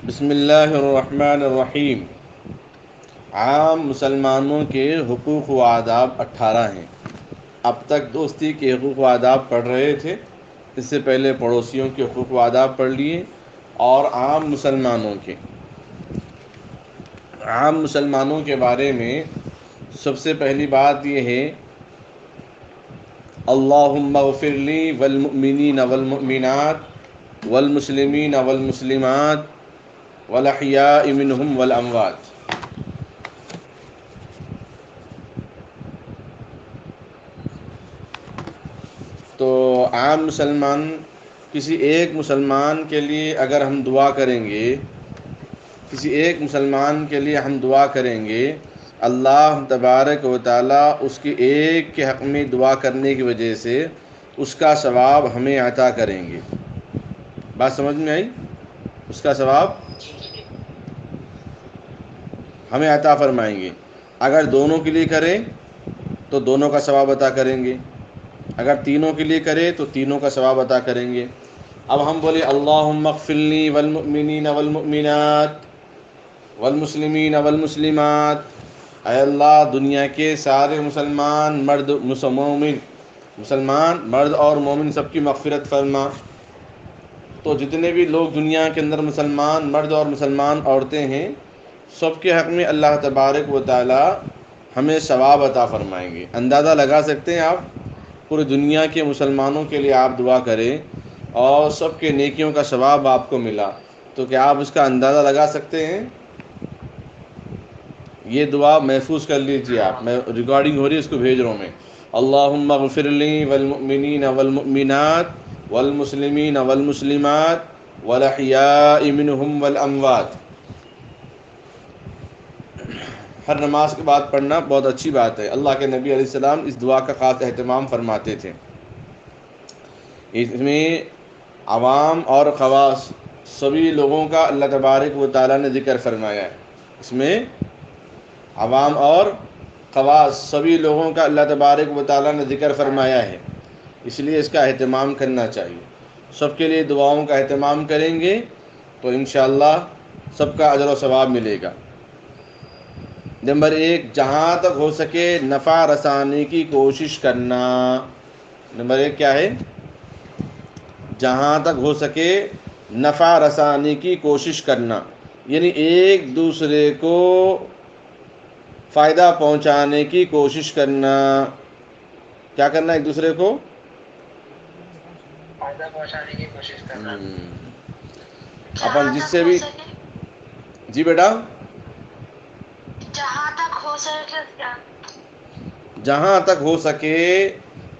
بسم اللہ الرحمن الرحیم۔ عام مسلمانوں کے حقوق و آداب 18 ہیں۔ اب تک دوستی کے حقوق و آداب پڑھ رہے تھے، اس سے پہلے پڑوسیوں کے حقوق و آداب پڑھ لیے اور عام مسلمانوں کے بارے میں سب سے پہلی بات یہ ہے، اللہم اغفر لی والمؤمنین والمؤمنات والمسلمین والمسلمات والاحیاء منہم والاموات۔ تو عام کسی ایک مسلمان کے لیے اگر ہم دعا کریں گے، اللہ تبارک و تعالی اس کے ایک کے حق میں دعا کرنے کی وجہ سے اس کا ثواب ہمیں عطا کریں گے۔ بات سمجھ میں آئی؟ اس کا ثواب ہمیں عطا فرمائیں گے۔ اگر دونوں کے لیے کریں تو دونوں کا ثواب عطا کریں گے، اگر تینوں کے لیے کرے تو تینوں کا ثواب عطا کریں گے۔ اب ہم بولے اللہم اغفر لی والمؤمنین والمؤمنات والمسلمین والمسلمات، اے اللہ دنیا کے سارے مسلمان مرد اور مومن سب کی مغفرت فرما۔ تو جتنے بھی لوگ دنیا کے اندر مسلمان مرد اور مسلمان عورتیں ہیں، سب کے حق میں اللہ تبارک و تعالی ہمیں ثواب عطا فرمائیں گے۔ اندازہ لگا سکتے ہیں آپ، پوری دنیا کے مسلمانوں کے لیے آپ دعا کریں اور سب کے نیکیوں کا ثواب آپ کو ملا، تو کیا آپ اس کا اندازہ لگا سکتے ہیں؟ یہ دعا محفوظ کر لیجیے آپ، میں ریکارڈنگ ہو رہی ہے، اس کو بھیج رہا ہوں میں۔ اللہم اغفر لی والمؤمنین والمؤمنات والمسلمین والمسلمات والاحیاء منہم والاموات۔ ہر نماز کے بعد پڑھنا بہت اچھی بات ہے۔ اللہ کے نبی علیہ السلام اس دعا کا خاص اہتمام فرماتے تھے۔ اس میں عوام اور خواص سبھی لوگوں کا اللہ تبارک و تعالیٰ نے ذکر فرمایا ہے۔ اس میں عوام اور خواص سبھی لوگوں کا اللہ تبارک و تعالیٰ نے ذکر فرمایا ہے، اس لیے اس کا اہتمام کرنا چاہیے۔ سب کے لیے دعاؤں کا اہتمام کریں گے تو انشاءاللہ سب کا اجر و ثواب ملے گا۔ نمبر 1، جہاں تک ہو سکے نفع رسانی کی کوشش کرنا۔ نمبر 1 کیا ہے؟ جہاں تک ہو سکے نفع رسانی کی کوشش کرنا، یعنی ایک دوسرے کو فائدہ پہنچانے کی کوشش کرنا۔ کیا کرنا؟ ایک دوسرے کو فائدہ پہنچانے کی کوشش کرنا۔ اپن جس سے بھی جی بیٹا، جہاں تک ہو سکے جہاں تک ہو سکے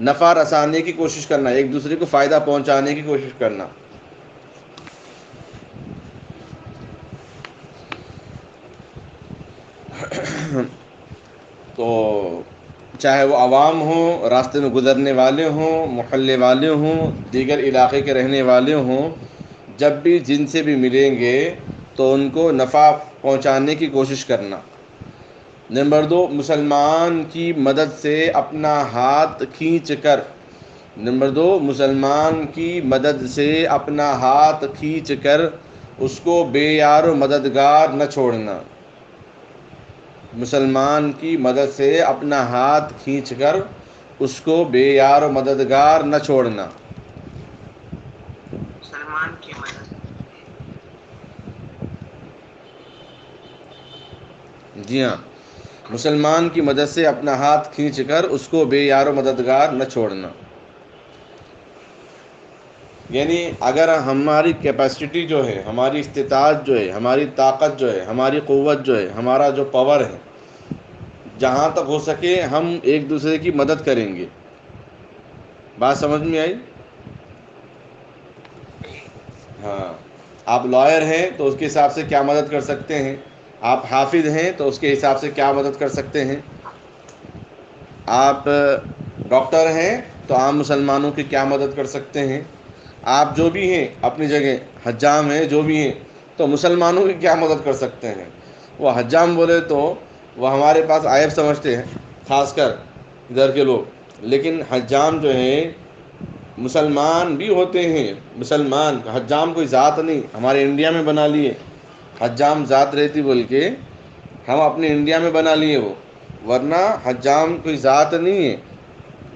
نفع رسانے کی کوشش کرنا، ایک دوسرے کو فائدہ پہنچانے کی کوشش کرنا۔ تو چاہے وہ عوام ہوں، راستے میں گزرنے والے ہوں، محلے والے ہوں، دیگر علاقے کے رہنے والے ہوں، جب بھی جن سے بھی ملیں گے تو ان کو نفع پہنچانے کی کوشش کرنا۔ نمبر 2، مسلمان کی مدد سے اپنا ہاتھ کھینچ کر اس کو بے یار و مددگار نہ چھوڑنا۔ مسلمان کی مدد سے اپنا ہاتھ کھینچ کر اس کو بے یار و مددگار نہ چھوڑنا۔ مسلمان کی مدد جی ہاں، مسلمان کی مدد سے اپنا ہاتھ کھینچ کر اس کو بے یار و مددگار نہ چھوڑنا۔ یعنی اگر ہماری کیپیسٹی جو ہے، ہماری استطاعت جو ہے، ہماری طاقت جو ہے، ہماری قوت جو ہے، ہمارا جو پاور ہے، جہاں تک ہو سکے ہم ایک دوسرے کی مدد کریں گے۔ بات سمجھ میں آئی؟ ہاں، آپ لائر ہیں تو اس کے حساب سے کیا مدد کر سکتے ہیں، آپ حافظ ہیں تو اس کے حساب سے کیا مدد کر سکتے ہیں، آپ ڈاکٹر ہیں تو عام مسلمانوں کی کیا مدد کر سکتے ہیں، آپ جو بھی ہیں اپنی جگہ حجام ہیں جو بھی ہیں تو مسلمانوں کی کیا مدد کر سکتے ہیں۔ وہ حجام بولے تو وہ ہمارے پاس عیب سمجھتے ہیں، خاص کر ادھر کے لوگ، لیکن حجام جو ہیں مسلمان بھی ہوتے ہیں۔ مسلمان حجام کوئی ذات نہیں، ہمارے انڈیا میں بنا لیے، حجام ذات رہتی بول کے ہم اپنے انڈیا میں بنا لیے وہ، ورنہ حجام کوئی ذات نہیں ہے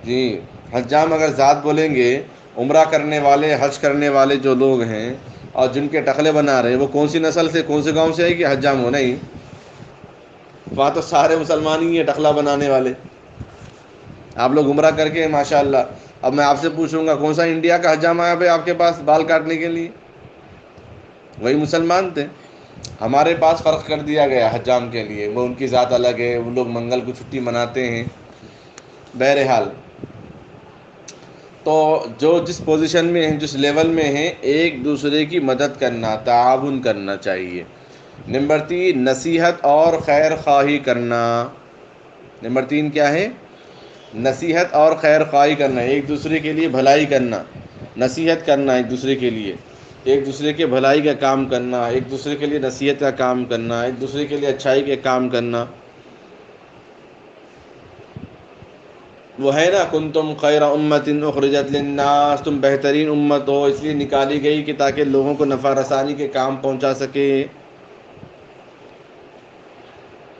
جی۔ حجام اگر ذات بولیں گے، عمرہ کرنے والے حج کرنے والے جو لوگ ہیں اور جن کے ٹخلے بنا رہے ہیں وہ کون سی نسل سے کون سے گاؤں سے ہے کہ حجام ہونا ہی؟ وہاں تو سارے مسلمان ہی ہیں ٹخلا بنانے والے۔ آپ لوگ عمرہ کر کے ماشاء اللہ، اب میں آپ سے پوچھوں گا کون سا انڈیا کا حجام آیا بھائی آپ کے پاس بال کاٹنے کے لیے؟ وہی مسلمان تھے۔ ہمارے پاس فرق کر دیا گیا حجام کے لیے، وہ ان کی ذات الگ ہے، وہ لوگ منگل کو چھٹی مناتے ہیں۔ بہرحال تو جو جس پوزیشن میں ہیں، جس لیول میں ہیں، ایک دوسرے کی مدد کرنا، تعاون کرنا چاہیے۔ نمبر 3 نصیحت اور خیر خواہی کرنا۔ نمبر 3 کیا ہے؟ نصیحت اور خیر خواہی کرنا، ایک دوسرے کے لیے بھلائی کرنا، نصیحت کرنا ایک دوسرے کے لیے، ایک دوسرے کے بھلائی کا کام کرنا، ایک دوسرے کے لیے نصیحت کا کام کرنا، ایک دوسرے کے لیے اچھائی کے کام کرنا۔ وہ ہے نا کنتم خیر امت اخرجت للناس، تم بہترین امت ہو اس لیے نکالی گئی کہ تاکہ لوگوں کو نفع رسانی کے کام پہنچا سکے۔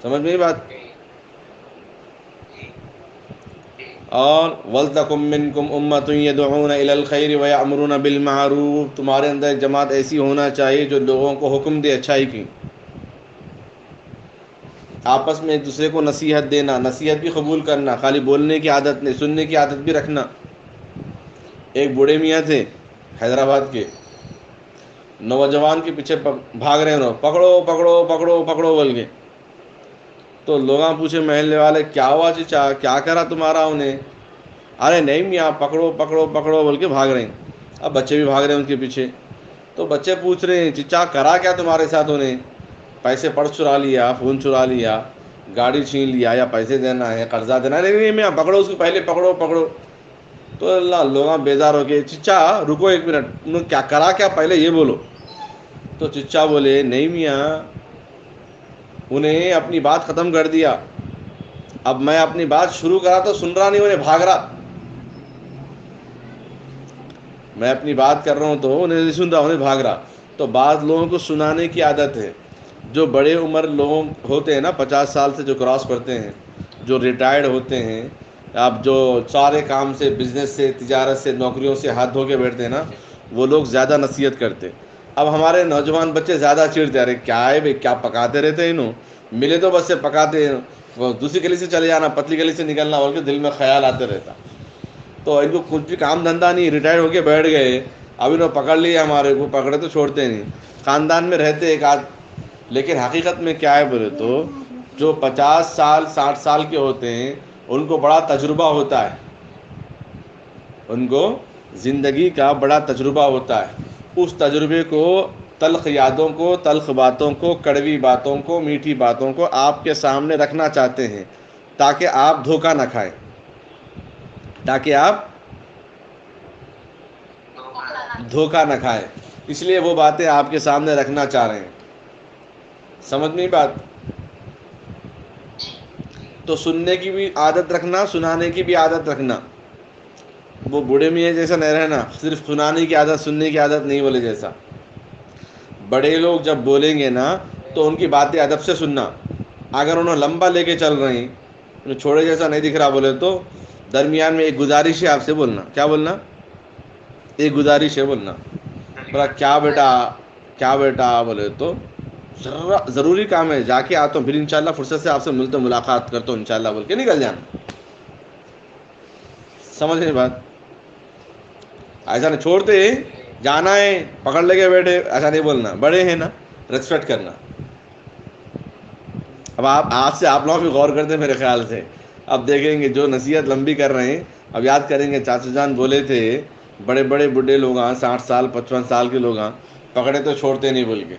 سمجھ میں بات؟ اور وَلْتَكُن مِّنكُمْ أُمَّةٌ يَدْعُونَ إِلَى الْخَيْرِ وَيَأْمُرُونَ بِالْمَعْرُوفِ، تمہارے اندر ایک جماعت ایسی ہونا چاہیے جو لوگوں کو حکم دے اچھائی کی۔ آپس میں ایک دوسرے کو نصیحت دینا، نصیحت بھی قبول کرنا، خالی بولنے کی عادت نہیں، سننے کی عادت بھی رکھنا۔ ایک بوڑھے میاں تھے حیدرآباد کے، نوجوان کے پیچھے بھاگ رہے ہیں، پکڑو پکڑو پکڑو پکڑو بول کے۔ تو لوگاں پوچھے محلے والے کیا ہوا چچا، کیا کرا تمہارا انہیں؟ ارے نہیں میاں پکڑو پکڑو پکڑو بول کے بھاگ رہے ہیں۔ اب بچے بھی بھاگ رہے ہیں ان کے پیچھے، تو بچے پوچھ رہے ہیں چچا کرا کیا تمہارے ساتھ انہیں؟ پیسے پرس چرا لیا، فون چرا لیا، گاڑی چھین لیا، یا پیسے دینا ہے، قرضہ دینا ہے؟ نہیں میاں پکڑو اس کو، پہلے پکڑو پکڑو۔ تو اللہ لوگاں بیزار ہو کے چچا رکو ایک منٹ، انہوں کیا کرا کیا پہلے یہ بولو۔ تو چچا بولے نہیں میاں، انہیں اپنی بات ختم کر دیا، اب میں اپنی بات شروع کرا تو سن رہا نہیں، انہیں بھاگ رہا۔ میں اپنی بات کر رہا ہوں تو انہیں نہیں سن رہا، انہیں بھاگ رہا۔ تو بعض لوگوں کو سنانے کی عادت ہے، جو بڑے عمر لوگ ہوتے ہیں نا، 50 سال سے جو کراس کرتے ہیں، جو ریٹائرڈ ہوتے ہیں، اب جو سارے کام سے، بزنس سے، تجارت سے، نوکریوں سے ہاتھ دھو کے بیٹھتے ہیں نا، وہ لوگ زیادہ نصیحت کرتے۔ اب ہمارے نوجوان بچے زیادہ چڑھتے، ارے کیا ہے بھائی، کیا پکاتے رہتے ہیں انہوں، ملے تو بس سے پکاتے ہیں، وہ دوسری گلی سے چلے جانا، پتلی گلی سے نکلنا، اور کے دل میں خیال آتے رہتا۔ تو ان کو کچھ بھی کام دھندا نہیں، ریٹائر ہو کے بیٹھ گئے، اب انہوں پکڑ لیا ہمارے کو، پکڑے تو چھوڑتے نہیں، خاندان میں رہتے ایک آدھ۔ لیکن حقیقت میں کیا ہے بولے تو، جو 50 سال 60 سال کے ہوتے ہیں ان کو بڑا تجربہ ہوتا ہے، ان کو زندگی کا بڑا تجربہ ہوتا ہے۔ اس تجربے کو، تلخ یادوں کو، تلخ باتوں کو، کڑوی باتوں کو، میٹھی باتوں کو آپ کے سامنے رکھنا چاہتے ہیں تاکہ آپ دھوکہ نہ کھائیں، تاکہ آپ دھوکہ نہ کھائیں، اس لیے وہ باتیں آپ کے سامنے رکھنا چاہ رہے ہیں۔ سمجھ نہیں بات؟ تو سننے کی بھی عادت رکھنا، سنانے کی بھی عادت رکھنا۔ وہ بوڑھے میاں جیسا نہیں رہنا، صرف سنانے کی عادت، سننے کی عادت نہیں بولے جیسا۔ بڑے لوگ جب بولیں گے نا تو ان کی باتیں ادب سے سننا، اگر انہوں لمبا لے کے چل رہے ہیں، انہیں چھوڑے جیسا نہیں دکھ رہا بولے تو درمیان میں ایک گزارش ہے آپ سے بولنا، کیا بولنا؟ ایک گزارش ہے بولنا، بولا کیا بیٹا، کیا بیٹا بولے تو ضروری کام ہے، جا کے آتا ہوں، پھر انشاءاللہ فرصت سے آپ سے ملتا ہوں، ملاقات کرتا ہوں انشاءاللہ بول کے نکل جانا۔ سمجھ نہیں بات؟ ایسا نہیں چھوڑتے، جانا ہے پکڑ لے کے بیٹھے، ایسا نہیں بولنا، بڑے ہیں نا، ریسپیکٹ کرنا۔ اب آج سے آپ لوگ بھی غور کرتے ہیں میرے خیال سے، اب دیکھیں گے جو نصیحت لمبی کر رہے ہیں، اب یاد کریں گے چاچو جان بولے تھے بڑے بڑے بڈھے لوگ، 60 سال 55 سال کے لوگ پکڑے تو چھوڑتے نہیں بول کے۔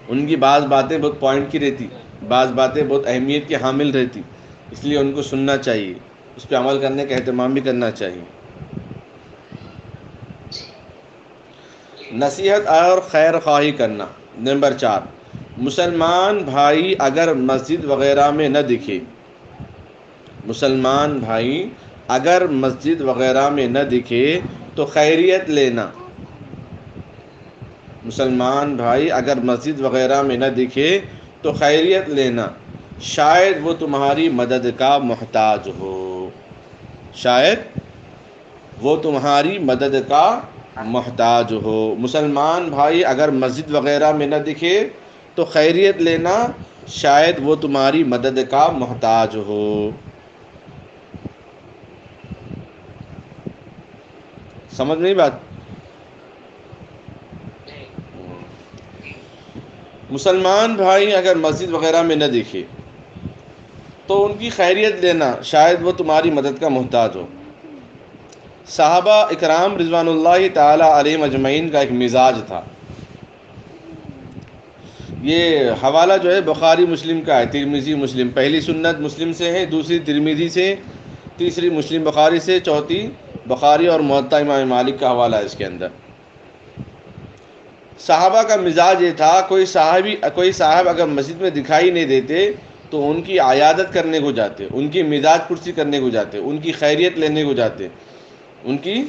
ان کی بعض باتیں بہت پوائنٹ کی رہتی، بعض باتیں بہت اہمیت کی حامل رہتی، اس لیے ان کو سننا چاہیے، اس پہ عمل کرنے کا اہتمام بھی کرنا چاہیے۔ نصیحت اور خیر خواہی کرنا۔ نمبر 4 مسلمان بھائی اگر مسجد وغیرہ میں نہ دکھے، مسلمان بھائی اگر مسجد وغیرہ میں نہ دکھے تو خیریت لینا، مسلمان بھائی اگر مسجد وغیرہ میں نہ دکھے تو خیریت لینا، شاید وہ تمہاری مدد کا محتاج ہو، شاید وہ تمہاری مدد کا محتاج ہو۔ مسلمان بھائی اگر مسجد وغیرہ میں نہ دکھے تو خیریت لینا، شاید وہ تمہاری مدد کا محتاج ہو۔ سمجھ نہیں بات؟ جی مسلمان بھائی اگر مسجد وغیرہ میں نہ دکھے تو ان کی خیریت لینا، شاید وہ تمہاری مدد کا محتاج ہو۔ صحابہ اکرام رضوان اللہ تعالی علیہم اجمعین کا ایک مزاج تھا، یہ حوالہ جو ہے بخاری مسلم کا ہے، ترمذی مسلم، پہلی سنت مسلم سے ہے، دوسری ترمذی سے، تیسری مسلم بخاری سے، چوتھی بخاری اور موطا امام مالک کا حوالہ ہے اس کے اندر۔ صحابہ کا مزاج یہ تھا، کوئی صاحب اگر مسجد میں دکھائی نہیں دیتے تو ان کی عیادت کرنے کو جاتے، ان کی مزاج پرسی کرنے کو جاتے، ان کی خیریت لینے کو جاتے، ان کی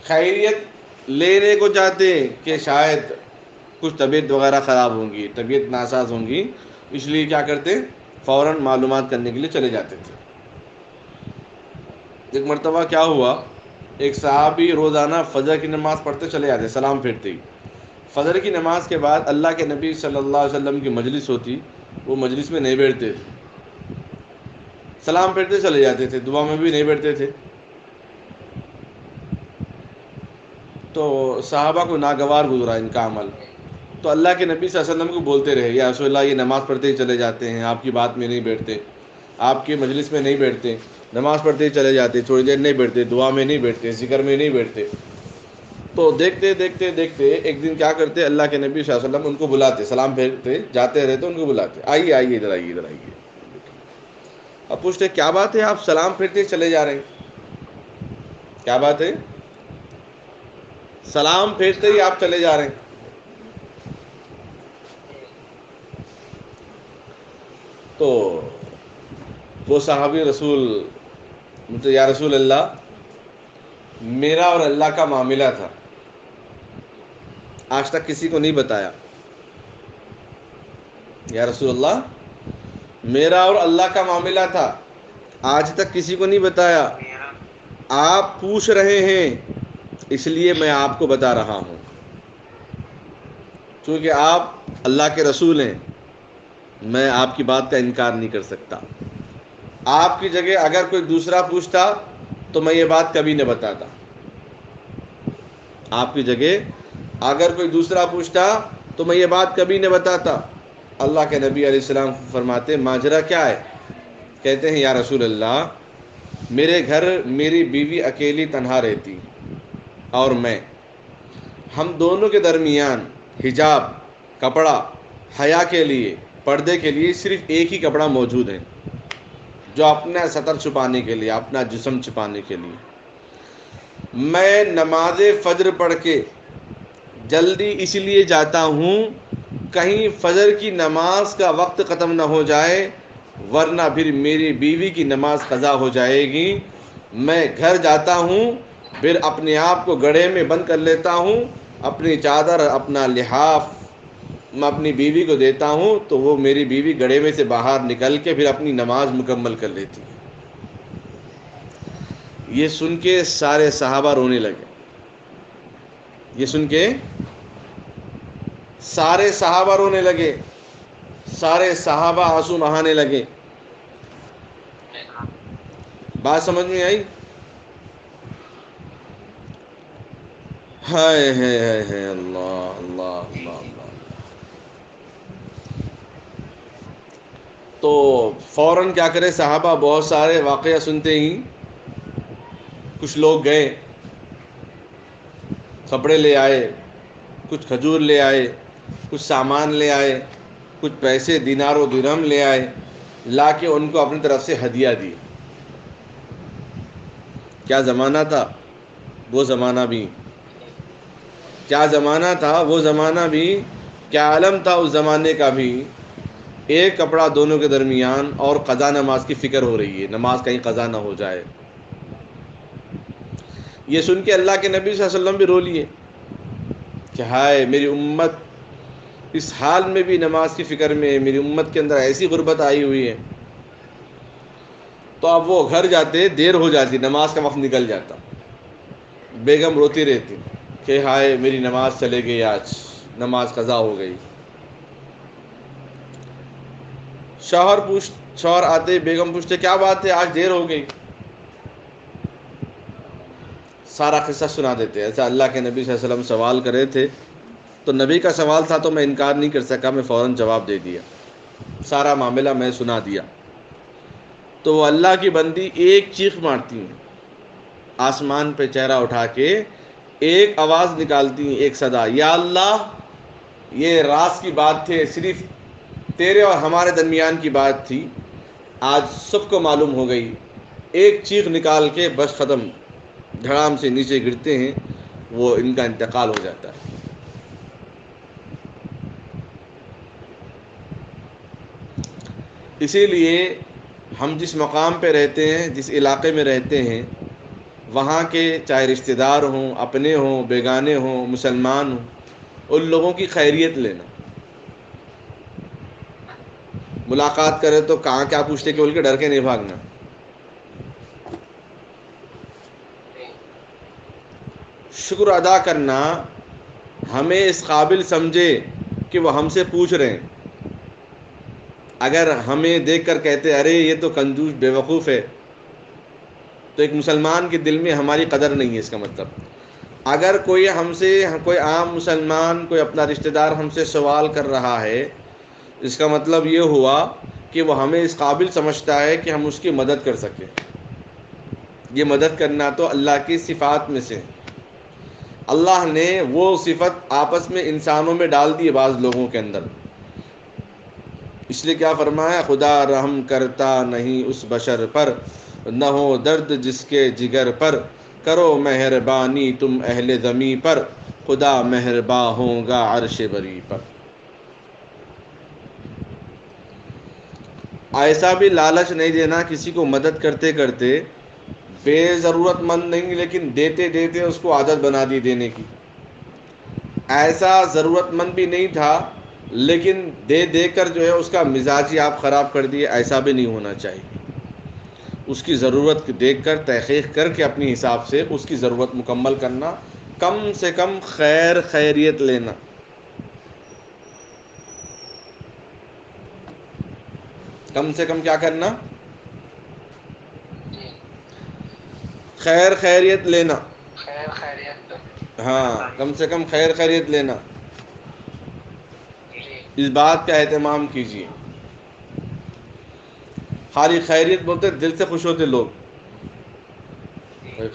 خیریت لینے کو جاتے کہ شاید کچھ طبیعت وغیرہ خراب ہوں گی، طبیعت ناساز ہوں گی، اس لیے کیا کرتے، فوراً معلومات کرنے کے لیے چلے جاتے تھے۔ ایک مرتبہ کیا ہوا، ایک صحابی روزانہ فجر کی نماز پڑھتے چلے جاتے، سلام پھیرتے ہی۔ فجر کی نماز کے بعد اللہ کے نبی صلی اللہ علیہ وسلم کی مجلس ہوتی، وہ مجلس میں نہیں بیٹھتے تھے، سلام پھیرتے چلے جاتے تھے، دعا میں بھی نہیں بیٹھتے تھے۔ تو صحابہ کو ناگوار گزرا ان کا عمل، تو اللہ کے نبی صلی اللہ علیہ وسلم کو بولتے رہے، یا رسول اللہ یہ نماز پڑھتے ہی چلے جاتے ہیں، آپ کی بات میں نہیں بیٹھتے، آپ کی مجلس میں نہیں بیٹھتے، نماز پڑھتے ہی چلے جاتے، تھوڑی دیر نہیں بیٹھتے، دعا میں نہیں بیٹھتے، ذکر میں نہیں بیٹھتے۔ تو دیکھتے دیکھتے دیکھتے ایک دن کیا کرتے، اللہ کے نبی صلی اللہ علیہ وسلم ان کو بلاتے، سلام پھیرتے جاتے رہتے، ان کو بلاتے، آئیے آئیے ادھر آئیے ادھر آئیے۔ اب پوچھتے کیا بات ہے آپ سلام پھیرتے چلے جا رہے ہیں، کیا بات ہے، سلام پھیرتے ہی آپ چلے جا رہے ہیں۔ تو وہ صحابی رسول، یا رسول اللہ میرا اور اللہ کا معاملہ تھا، آج تک کسی کو نہیں بتایا، یا رسول اللہ میرا اور اللہ کا معاملہ تھا، آج تک کسی کو نہیں بتایا، میرا آپ پوچھ رہے ہیں اس لیے میں آپ کو بتا رہا ہوں، چونکہ آپ اللہ کے رسول ہیں، میں آپ کی بات کا انکار نہیں کر سکتا۔ آپ کی جگہ اگر کوئی دوسرا پوچھتا تو میں یہ بات کبھی نہ بتاتا، آپ کی جگہ اگر کوئی دوسرا پوچھتا تو میں یہ بات کبھی نہ بتاتا۔ اللہ کے نبی علیہ السلام فرماتے ماجرا کیا ہے، کہتے ہیں یا رسول اللہ میرے گھر میری بیوی اکیلی تنہا رہتی اور میں، ہم دونوں کے درمیان حجاب، کپڑا، حیا کے لیے، پردے کے لیے صرف ایک ہی کپڑا موجود ہے، جو اپنا سطر چھپانے کے لیے، اپنا جسم چھپانے کے لیے۔ میں نماز فجر پڑھ کے جلدی اس لیے جاتا ہوں کہیں فجر کی نماز کا وقت ختم نہ ہو جائے، ورنہ پھر میری بیوی کی نماز قضا ہو جائے گی۔ میں گھر جاتا ہوں، پھر اپنے آپ کو گڑھے میں بند کر لیتا ہوں، اپنی چادر، اپنا لحاف میں اپنی بیوی کو دیتا ہوں، تو وہ میری بیوی گڑھے میں سے باہر نکل کے پھر اپنی نماز مکمل کر لیتی ہے۔ یہ سن کے سارے صحابہ رونے لگے، یہ سن کے سارے صحابہ رونے لگے، سارے صحابہ آنسو بہانے لگے۔ بات سمجھ میں آئی؟ ہائے ہائے ہائے ہائے، اللہ اللہ اللہ اللہ۔ تو فوراً کیا کرے صحابہ، بہت سارے واقعہ سنتے ہی کچھ لوگ گئے، کپڑے لے آئے، کچھ کھجور لے آئے، کچھ سامان لے آئے، کچھ پیسے دینار و درہم لے آئے، لا کے ان کو اپنی طرف سے ہدیہ دی۔ کیا زمانہ تھا وہ زمانہ بھی، کیا زمانہ تھا وہ زمانہ بھی، کیا عالم تھا اس زمانے کا بھی۔ ایک کپڑا دونوں کے درمیان، اور قضا نماز کی فکر ہو رہی ہے، نماز کہیں قضا نہ ہو جائے۔ یہ سن کے اللہ کے نبی صلی اللہ علیہ وسلم بھی رو لیے، کہ ہائے میری امت اس حال میں بھی نماز کی فکر میں ہے، میری امت کے اندر ایسی غربت آئی ہوئی ہے. تو اب وہ گھر جاتے، دیر ہو جاتی، نماز کا وقت نکل جاتا، بیگم روتی رہتی کہ ہائے میری نماز چلے گئی، آج نماز قضا ہو گئی. شوہر آتے، بیگم پوچھتے کیا بات ہے آج دیر ہو گئی. سارا قصہ سنا دیتے. ایسا اللہ کے نبی صلی اللہ علیہ وسلم سوال کرے تھے، تو نبی کا سوال تھا تو میں انکار نہیں کر سکا، میں فوراً جواب دے دیا، سارا معاملہ میں سنا دیا. تو وہ اللہ کی بندی ایک چیخ مارتی ہیں، آسمان پہ چہرہ اٹھا کے ایک آواز نکالتی ہیں، ایک صدا، یا اللہ یہ راز کی بات تھی، صرف تیرے اور ہمارے درمیان کی بات تھی، آج سب کو معلوم ہو گئی. ایک چیخ نکال کے بس ختم، دھڑام سے نیچے گرتے ہیں، وہ ان کا انتقال ہو جاتا ہے. اسی لیے ہم جس مقام پہ رہتے ہیں، جس علاقے میں رہتے ہیں، وہاں کے چاہے رشتہ دار ہوں، اپنے ہوں، بیگانے ہوں، مسلمان ہوں، ان لوگوں کی خیریت لینا. ملاقات کرے تو کہاں کیا پوچھتے کہ بول کے ڈر کے نہیں بھاگنا. شکر ادا کرنا، ہمیں اس قابل سمجھے کہ وہ ہم سے پوچھ رہے ہیں. اگر ہمیں دیکھ کر کہتے ارے یہ تو کنجوس بیوقوف ہے، تو ایک مسلمان کے دل میں ہماری قدر نہیں ہے. اس کا مطلب اگر کوئی ہم سے، کوئی عام مسلمان، کوئی اپنا رشتہ دار ہم سے سوال کر رہا ہے، اس کا مطلب یہ ہوا کہ وہ ہمیں اس قابل سمجھتا ہے کہ ہم اس کی مدد کر سکیں. یہ مدد کرنا تو اللہ کی صفات میں سے. اللہ نے وہ صفت آپس میں انسانوں میں ڈال دی ہے بعض لوگوں کے اندر. اس لیے کیا فرمایا، خدا رحم کرتا نہیں اس بشر پر، نہ ہو درد جس کے جگر پر، کرو مہربانی تم اہل زمیں پر، خدا مہرباں ہوگا عرش بری پر. ایسا بھی لالچ نہیں دینا کسی کو مدد کرتے کرتے، بے ضرورت مند نہیں لیکن دیتے دیتے اس کو عادت بنا دی دینے کی. ایسا ضرورت مند بھی نہیں تھا لیکن دے دے کر جو ہے اس کا مزاج ہی آپ خراب کر دیے، ایسا بھی نہیں ہونا چاہیے. اس کی ضرورت دیکھ کر تحقیق کر کے اپنی حساب سے اس کی ضرورت مکمل کرنا، کم سے کم خیریت لینا. کم سے کم کیا کرنا، خیریت لینا. خیریت ہاں، کم سے کم خیریت لینا. جی. اس بات کا اہتمام کیجیے. خالی خیریت بولتے دل سے خوش ہوتے لوگ،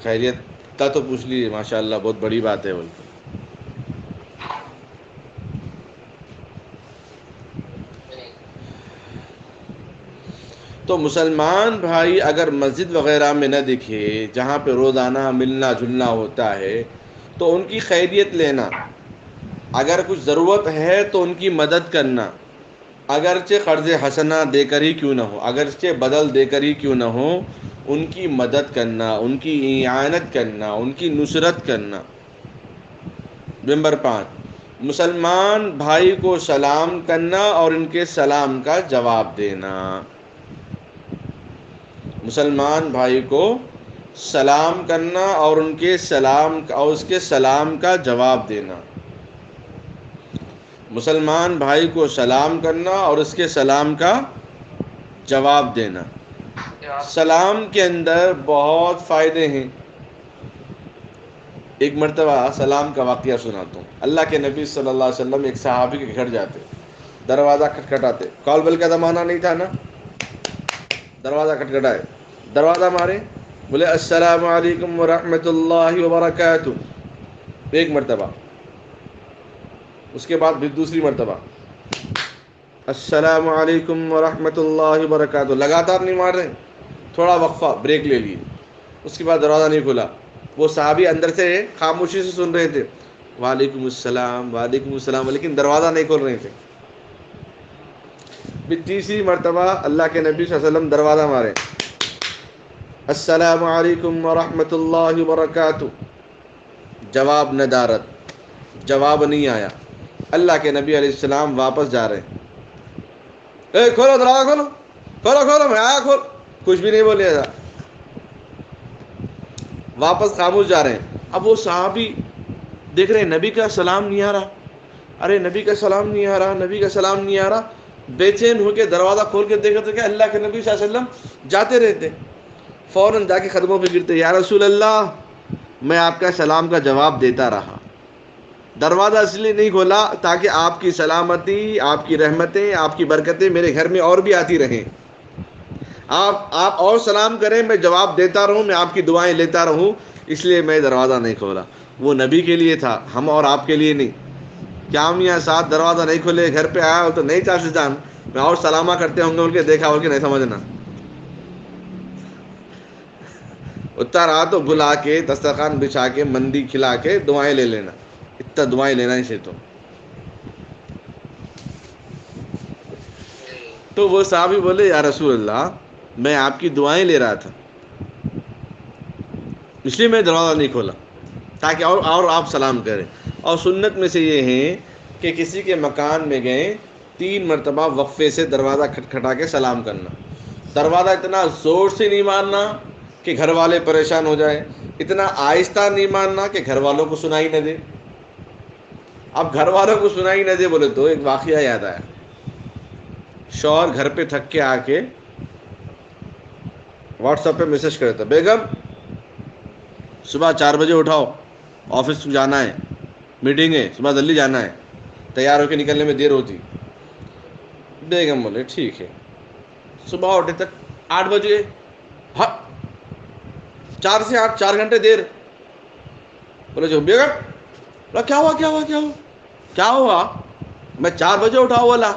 خیریت کا تو پوچھ لیجیے، ماشاء اللہ بہت بڑی بات ہے بولتے. تو مسلمان بھائی اگر مسجد وغیرہ میں نہ دکھے، جہاں پہ روزانہ ملنا جلنا ہوتا ہے، تو ان کی خیریت لینا. اگر کچھ ضرورت ہے تو ان کی مدد کرنا، اگرچہ قرض حسنہ دے کر ہی کیوں نہ ہو، اگرچہ بدل دے کر ہی کیوں نہ ہو، ان کی مدد کرنا، ان کی اعانت کرنا، ان کی نصرت کرنا. نمبر 5، مسلمان بھائی کو سلام کرنا اور ان کے سلام کا جواب دینا. مسلمان بھائی کو سلام کرنا اور ان کے سلام اور اس کے سلام کا جواب دینا. مسلمان بھائی کو سلام کرنا اور اس کے سلام کا جواب دینا. سلام کے اندر بہت فائدے ہیں. ایک مرتبہ سلام کا واقعہ سناتا ہوں. اللہ کے نبی صلی اللہ علیہ وسلم ایک صحابی کے گھر جاتے، دروازہ کھٹکھٹاتے، کال بیل کا زمانہ نہیں تھا نا، دروازہ کھٹکھٹائے، دروازہ مارے، بولے السلام علیکم ورحمۃ اللہ وبرکاتہ. ایک مرتبہ، اس کے بعد پھر دوسری مرتبہ السلام علیکم ورحمۃ اللہ وبرکاتہ. لگاتار نہیں مار رہے، تھوڑا وقفہ بریک لے لیے. اس کے بعد دروازہ نہیں کھلا. وہ صحابی اندر سے خاموشی سے سن رہے تھے، وعلیکم السلام وعلیکم السلام، لیکن دروازہ نہیں کھول رہے تھے. پھر تیسری مرتبہ اللہ کے نبی صلی اللہ علیہ وسلم دروازہ مارے، السلام علیکم ورحمۃ اللہ وبرکاتہ. جواب ندارت. جواب نہیں آیا. اللہ کے نبی علیہ السلام واپس جا رہے ہیں. کھولو دروازہ کھولو کھولو کھولو میں آیا کھول. کچھ بھی نہیں بولے تھا. واپس خاموش جا رہے ہیں. اب وہ صحابی دیکھ رہے ہیں نبی کا سلام نہیں آ رہا. ارے نبی کا سلام نہیں آ رہا, نبی کا سلام نہیں آ رہا. بے چین ہو کے دروازہ کھول کے دیکھا تو کہ اللہ کے نبی صلی اللہ علیہ وسلم جاتے رہتے. فوراً جا کے قدموں پہ گرتے, یا رسول اللہ میں آپ کا سلام کا جواب دیتا رہا. دروازہ اس لیے نہیں کھولا تاکہ آپ کی سلامتی, آپ کی رحمتیں, آپ کی برکتیں میرے گھر میں اور بھی آتی رہیں. آپ اور سلام کریں, میں جواب دیتا رہوں, میں آپ کی دعائیں لیتا رہوں, اس لیے میں دروازہ نہیں کھولا. وہ نبی کے لیے تھا, ہم اور آپ کے لیے نہیں. کیا ہم یہاں ساتھ دروازہ نہیں کھولے گھر پہ آیا ہو تو نہیں چاچی جان میں اور سلامہ کرتے ہوں گے بول کے دیکھا ہو کہ نہیں سمجھنا. اتنا رہا تو بلا کے دسترخوان بچھا کے مندی کھلا کے دعائیں لے لینا. اتنا دعائیں لینا اسے تو وہ صحابی بولے یا رسول اللہ میں آپ کی دعائیں لے رہا تھا, اس لیے میں دروازہ نہیں کھولا تاکہ اور آپ سلام کریں. اور سنت میں سے یہ ہیں کہ کسی کے مکان میں گئے 3 مرتبہ وقفے سے دروازہ کھٹکھٹا کے سلام کرنا. دروازہ اتنا زور سے نہیں مارنا کہ گھر والے پریشان ہو جائیں, اتنا آہستہ نہیں مارنا کہ گھر والوں کو سنائی نہ دے. اب گھر والوں کو سنائی نہ دے بولے تو ایک واقعہ یاد آیا. شوہر گھر پہ تھک کے آ کے واٹس ایپ پہ میسج کرے تھا, بیگم صبح 4 بجے اٹھاؤ, آفس جانا ہے, میٹنگ ہے, صبح جلدی جانا ہے, تیار ہو کے نکلنے میں دیر ہوتی. بیگم بولے ٹھیک ہے. صبح اٹھے تک 8 بجے, 4 سے 8 4 گھنٹے دیر. بولے جو بیگم کیا ہوا کیا ہوا کیا ہوا کیا ہوا, میں 4 بجے اٹھاؤ بولا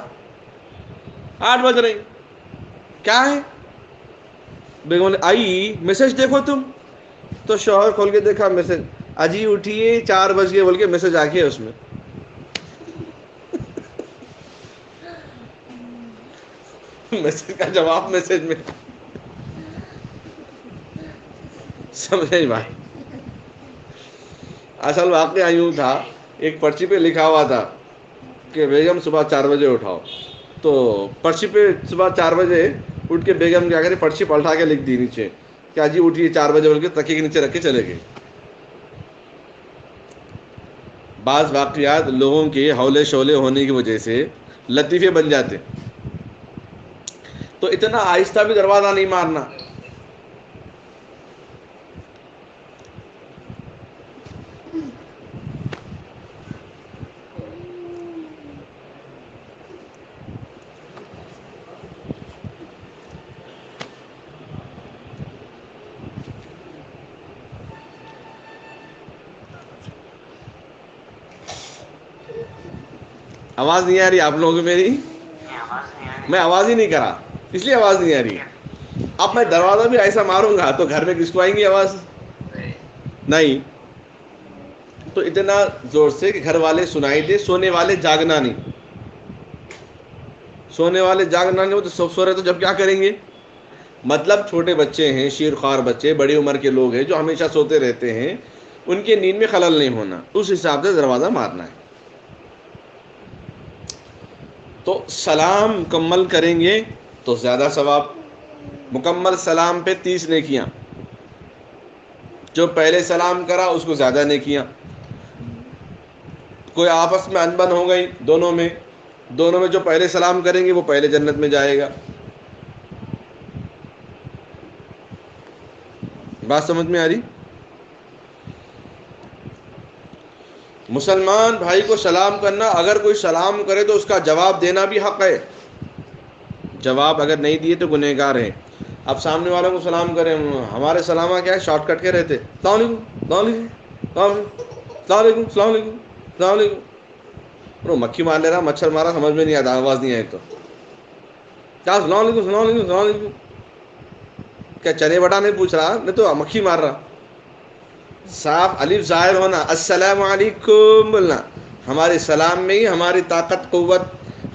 8 بج رہی, کیا ہے. بیگم بولے آئی میسج دیکھو تم. تو شوہر کھول کے دیکھا میسج, اجی اٹھیے 4 بج گئے بول کے میسج آ کے اس میں. میسج کا جواب میسج میں. سمجھے بات. اصل واقعہ یوں تھا, ایک پرچی پہ لکھا ہوا تھا کہ بیگم صبح 4 بجے اٹھاؤ. تو پرچی پہ صبح 4 بجے اٹھ کے بیگم کیا کرے پرچی پلٹا کے لکھ دی نیچے کیا جی اٹھیے 4 بجے بول کے تکیے کے نیچے رکھ کے چلے گئے. بعض واقعات لوگوں کے حولے شولے ہونے کی وجہ سے لطیفے بن جاتے. تو اتنا آہستہ بھی دروازہ نہیں مارنا. آواز نہیں آ رہی آپ لوگوں کو میری, میں آواز ہی نہیں کرا اس لیے آواز نہیں آ رہی. اب میں دروازہ بھی ایسا ماروں گا تو گھر میں کس کو آئیں گی آواز, نہیں. تو اتنا زور سے کہ گھر والے سنائی دے, سونے والے جاگنا نہیں. سونے والے جاگنا نہیں, وہ تو سو رہے تو جب کیا کریں گے. مطلب چھوٹے بچے ہیں, شیر خوار بچے, بڑی عمر کے لوگ ہیں جو ہمیشہ سوتے رہتے ہیں, ان کے نیند میں خلل نہیں ہونا, اس حساب سے دروازہ مارنا ہے. تو سلام مکمل کریں گے تو زیادہ ثواب. مکمل سلام پہ 30 نیکیاں, جو پہلے سلام کرا اس کو زیادہ نیکیاں. کوئی آپس میں انبن ہو گئی دونوں میں جو پہلے سلام کریں گے وہ پہلے جنت میں جائے گا. بات سمجھ میں آ رہی. مسلمان بھائی کو سلام کرنا, اگر کوئی سلام کرے تو اس کا جواب دینا بھی حق ہے. جواب اگر نہیں دیے تو گنہگار ہیں. اب سامنے والوں کو سلام کریں, ہمارے سلامہ کیا ہے شارٹ کٹ کے رہتے, السلام علیکم السلام علیکم السلام علیکم السلام علیکم. وہ مکھی مار لے رہا, مچھر مارا, سمجھ میں نہیں آتا, آواز نہیں آئی تو کیا السلام علیکم السلام علیکم السلام علیکم. کیا چنے بٹا نہیں پوچھ رہا, نہیں تو مکھی مار رہا. صاف الف ظاہر ہونا, السلام علیکم بولنا. ہمارے سلام میں ہی ہماری طاقت قوت,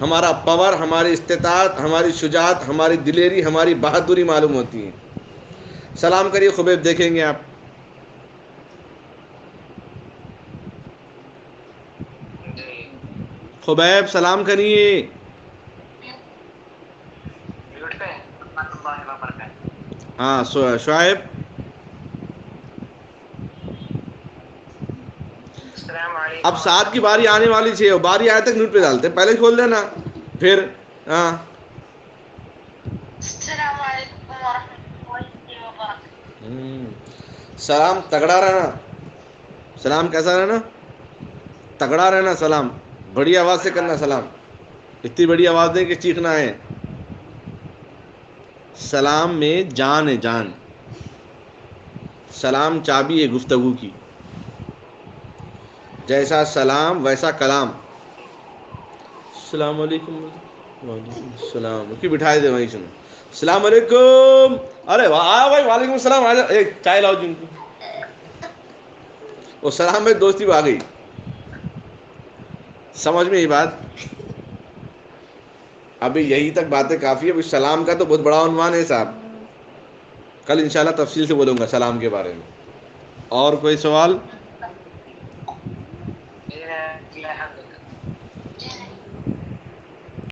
ہمارا پاور, ہماری استطاعت, ہماری شجاعت, ہماری دلیری, ہماری بہادری معلوم ہوتی ہے. سلام کریے خبیب دیکھیں گے آپ. خبیب سلام کریے. میوٹ پہ اللہ وبرکاتہ. ہاں شعیب. السلام علیکم. اب ساتھ کی باری آنے والی تھی، باری آئے تک میوٹ پہ ڈالتے، پہلے کھول دینا پھر. ہاں السلام علیکم ورحمۃ اللہ وبرکاتہ. سلام تگڑا رہنا. سلام کیسا رہنا؟ تگڑا رہنا. سلام بڑی آواز سے کرنا. سلام اتنی بڑی آواز دیں کہ چیخنا ہے. سلام میں جان ہے، جان. سلام چابی ہے گفتگو کی. جیسا سلام ویسا کلام. السلام علیکم. وعلیکم السلام کی بٹھائے دے وہیں سنو. السلام علیکم. ارے واہ بھائی وعلیکم السلام. ایک چائے لاؤ جن کو. وہ سلام میں دوستی آ گئی. سمجھ میں یہ بات. ابھی یہی تک باتیں کافی ہے. ابھی سلام کا تو بہت بڑا عنوان ہے صاحب. کل انشاءاللہ تفصیل سے بولوں گا سلام کے بارے میں. اور کوئی سوال؟